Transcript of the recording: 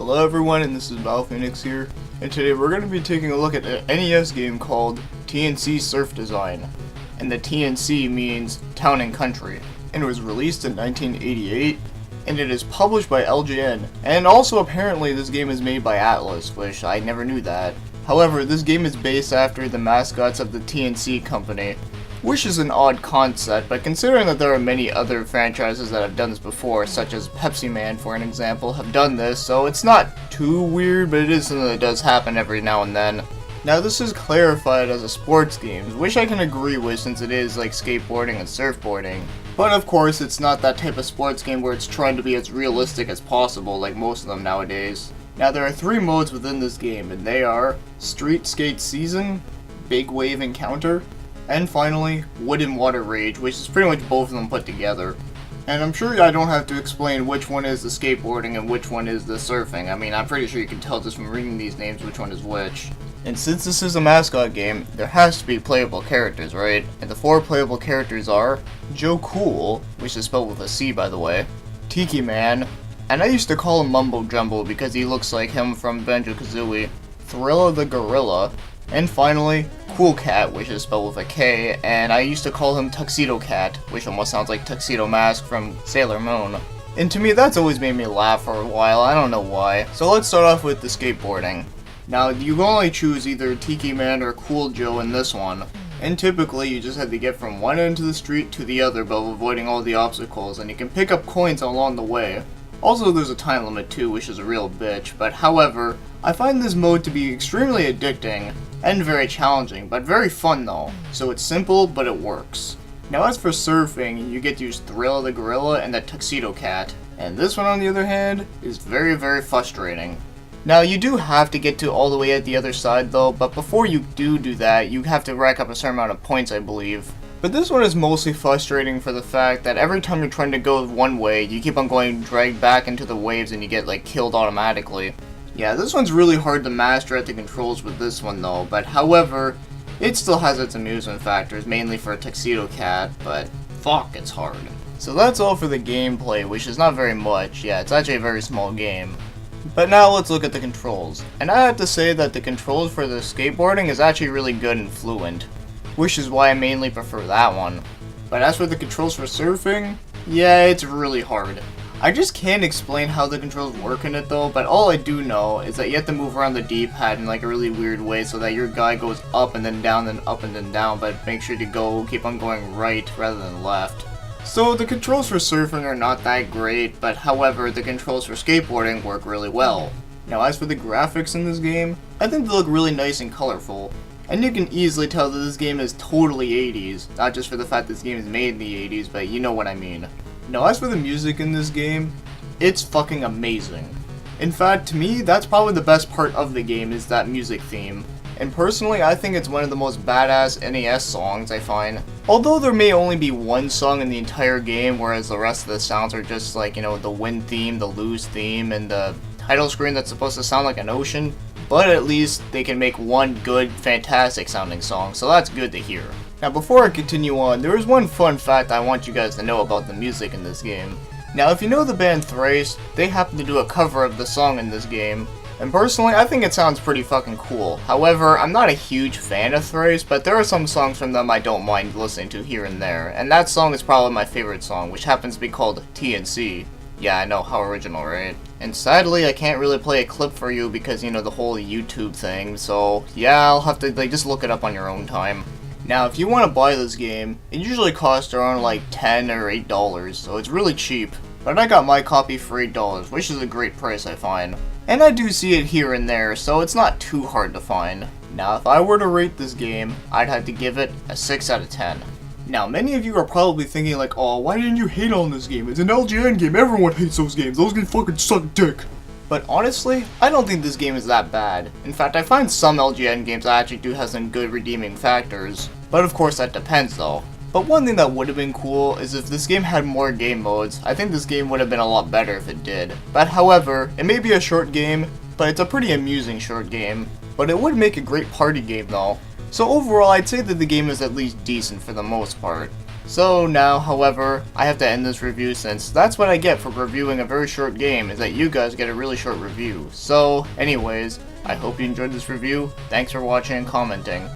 Hello everyone, and this is BioPhoenix here, and today we're going to be taking a look at an NES game called TNC Surf Design, and the TNC means Town and Country, and it was released in 1988, and it is published by LJN, and also apparently this game is made by Atlus, which I never knew that. However, this game is based after the mascots of the TNC company, which is an odd concept, but considering that there are many other franchises that have done this before, such as Pepsi Man for an example, have done this, so it's not too weird, but it is something that does happen every now and then. Now this is clarified as a sports game, which I can agree with since it is like skateboarding and surfboarding. But of course, it's not that type of sports game where it's trying to be as realistic as possible like most of them nowadays. Now there are 3 modes within this game, and they are Street Skate Season, Big Wave Encounter, and finally, Wood and Water Rage, which is pretty much both of them put together. And I'm sure I don't have to explain which one is the skateboarding and which one is the surfing. I mean, I'm pretty sure you can tell just from reading these names which one is which. And since this is a mascot game, there has to be playable characters, right? And the 4 playable characters are Joe Cool, which is spelled with a C by the way, Tiki Man, and I used to call him Mumbo Jumbo because he looks like him from Banjo-Kazooie, Thrilla the Gorilla, and finally, Cool Cat, which is spelled with a K, and I used to call him Tuxedo Cat, which almost sounds like Tuxedo Mask from Sailor Moon. And to me, that's always made me laugh for a while, I don't know why. So let's start off with the skateboarding. Now, you can only choose either Tiki Man or Cool Joe in this one, and typically you just have to get from one end of the street to the other by avoiding all the obstacles, and you can pick up coins along the way. Also, there's a time limit too, which is a real bitch, but however, I find this mode to be extremely addicting, and very challenging, but very fun though. So it's simple, but it works. Now as for surfing, you get to use Thrilla the Gorilla and the Tuxedo Cat, and this one on the other hand, is very frustrating. Now you do have to get to all the way at the other side though, but before you do that, you have to rack up a certain amount of points I believe. But this one is mostly frustrating for the fact that every time you're trying to go one way, you keep on going dragged back into the waves and you get like killed automatically. Yeah, this one's really hard to master at the controls with this one though, but however, it still has its amusement factors, mainly for a Tuxedo Cat, but fuck, it's hard. So that's all for the gameplay, which is not very much. Yeah, it's actually a very small game. But now let's look at the controls. And I have to say that the controls for the skateboarding is actually really good and fluent, which is why I mainly prefer that one. But as for the controls for surfing, yeah, it's really hard. I just can't explain how the controls work in it though, but all I do know is that you have to move around the D-pad in like a really weird way so that your guy goes up and then down, then up and then down, but make sure to keep on going right rather than left. So the controls for surfing are not that great, but however, the controls for skateboarding work really well. Now as for the graphics in this game, I think they look really nice and colorful. And you can easily tell that this game is totally 80s, not just for the fact this game is made in the 80s, but you know what I mean. Now as for the music in this game, it's fucking amazing. In fact, to me, that's probably the best part of the game is that music theme. And personally, I think it's one of the most badass NES songs I find. Although there may only be one song in the entire game, whereas the rest of the sounds are just like, you know, the wind theme, the lose theme, and the title screen that's supposed to sound like an ocean. But at least they can make one good, fantastic sounding song, so that's good to hear. Now before I continue on, there is one fun fact I want you guys to know about the music in this game. Now if you know the band Thrace, they happen to do a cover of the song in this game. And personally, I think it sounds pretty fucking cool. However, I'm not a huge fan of Thrace, but there are some songs from them I don't mind listening to here and there. And that song is probably my favorite song, which happens to be called TNC. Yeah, I know, how original, right? And sadly, I can't really play a clip for you because, you know, the whole YouTube thing, so yeah, I'll have to, like, just look it up on your own time. Now, if you want to buy this game, it usually costs around, like, $10 or $8, so it's really cheap. But I got my copy for $8, which is a great price, I find. And I do see it here and there, so it's not too hard to find. Now, if I were to rate this game, I'd have to give it a 6 out of 10. Now, many of you are probably thinking like, oh, why didn't you hate on this game? It's an LJN game, everyone hates those games. Those games fucking suck dick. But honestly, I don't think this game is that bad. In fact, I find some LJN games that actually do have some good redeeming factors. But of course, that depends though. But one thing that would have been cool is if this game had more game modes. I think this game would have been a lot better if it did. But however, it may be a short game, but it's a pretty amusing short game. But it would make a great party game though. So overall, I'd say that the game is at least decent for the most part. So now, however, I have to end this review since that's what I get for reviewing a very short game, is that you guys get a really short review. So, anyways, I hope you enjoyed this review. Thanks for watching and commenting.